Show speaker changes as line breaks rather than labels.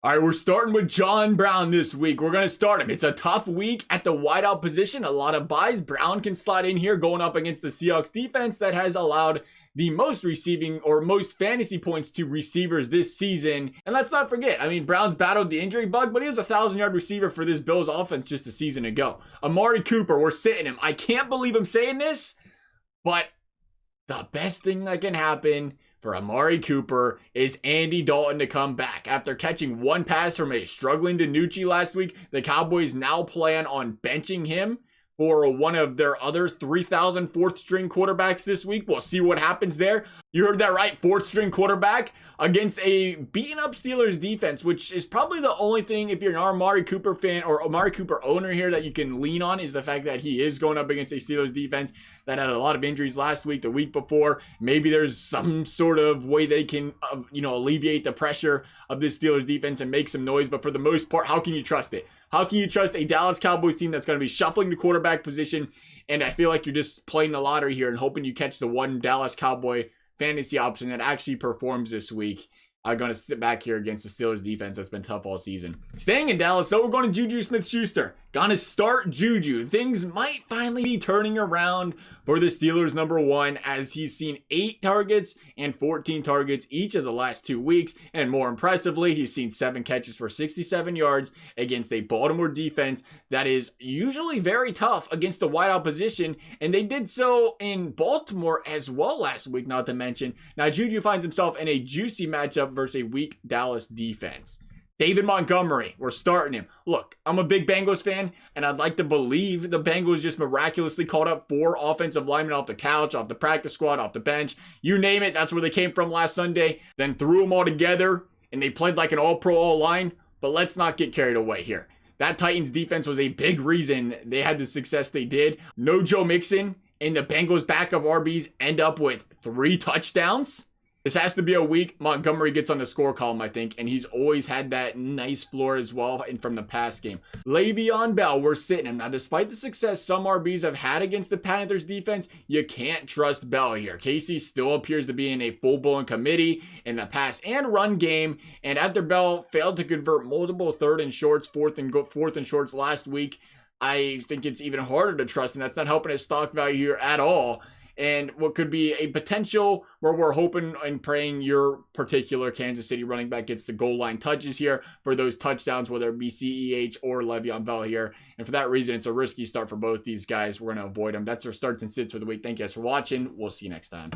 All right, we're starting with John Brown this week. We're going to start him. It's a tough week at the wideout position. A lot of buys. Brown can slide in here going up against the Seahawks defense that has allowed the most receiving or most fantasy points to receivers this season. And let's not forget, Brown's battled the injury bug, but he was a 1,000-yard receiver for this Bills offense just a season ago. Amari Cooper, we're sitting him. I can't believe I'm saying this, but the best thing that can happen for Amari Cooper is Andy Dalton to come back. After catching one pass from a struggling DiNucci last week, the Cowboys now plan on benching him for one of their other 3,000 fourth string quarterbacks this week. We'll see what happens there. You heard that right, fourth string quarterback against a beaten up Steelers defense, which is probably the only thing, if you're an Amari Cooper fan or Amari Cooper owner here, that you can lean on, is the fact that he is going up against a Steelers defense that had a lot of injuries last week, the week before. Maybe there's some sort of way they can, alleviate the pressure of this Steelers defense and make some noise. But for the most part, how can you trust it? How can you trust a Dallas Cowboys team that's going to be shuffling the quarterback position? And I feel like you're just playing the lottery here and hoping you catch the one Dallas Cowboy fantasy option that actually performs this week. I'm going to sit back here against the Steelers defense that's been tough all season. Staying in Dallas, though, we're going to Juju Smith-Schuster. Gonna start Juju. Things might finally be turning around for the Steelers, number one, as he's seen 8 targets and 14 targets each of the last 2 weeks. And more impressively, he's seen 7 catches for 67 yards against a Baltimore defense that is usually very tough against the wideout position. And they did so in Baltimore as well last week, not to mention. Now, Juju finds himself in a juicy matchup versus a weak Dallas defense. David Montgomery, we're starting him. Look, I'm a big Bengals fan, and I'd like to believe the Bengals just miraculously called up 4 offensive linemen off the couch, off the practice squad, off the bench. You name it, that's where they came from last Sunday. Then threw them all together, and they played like an all-pro all-line. But let's not get carried away here. That Titans defense was a big reason they had the success they did. No Joe Mixon, and the Bengals backup RBs end up with 3 touchdowns. This has to be a week Montgomery gets on the score column, I think, and he's always had that nice floor as well and from the past game. Le'Veon Bell, we're sitting him. Now, despite the success some RBs have had against the Panthers defense, you can't trust Bell here. Casey still appears to be in a full-blown committee in the pass and run game, and after Bell failed to convert multiple fourth and shorts last week, I think it's even harder to trust, and that's not helping his stock value here at all. And what could be a potential where we're hoping and praying your particular Kansas City running back gets the goal line touches here for those touchdowns, whether it be CEH or Le'Veon Bell here. And for that reason, it's a risky start for both these guys. We're going to avoid them. That's our starts and sits for the week. Thank you guys for watching. We'll see you next time.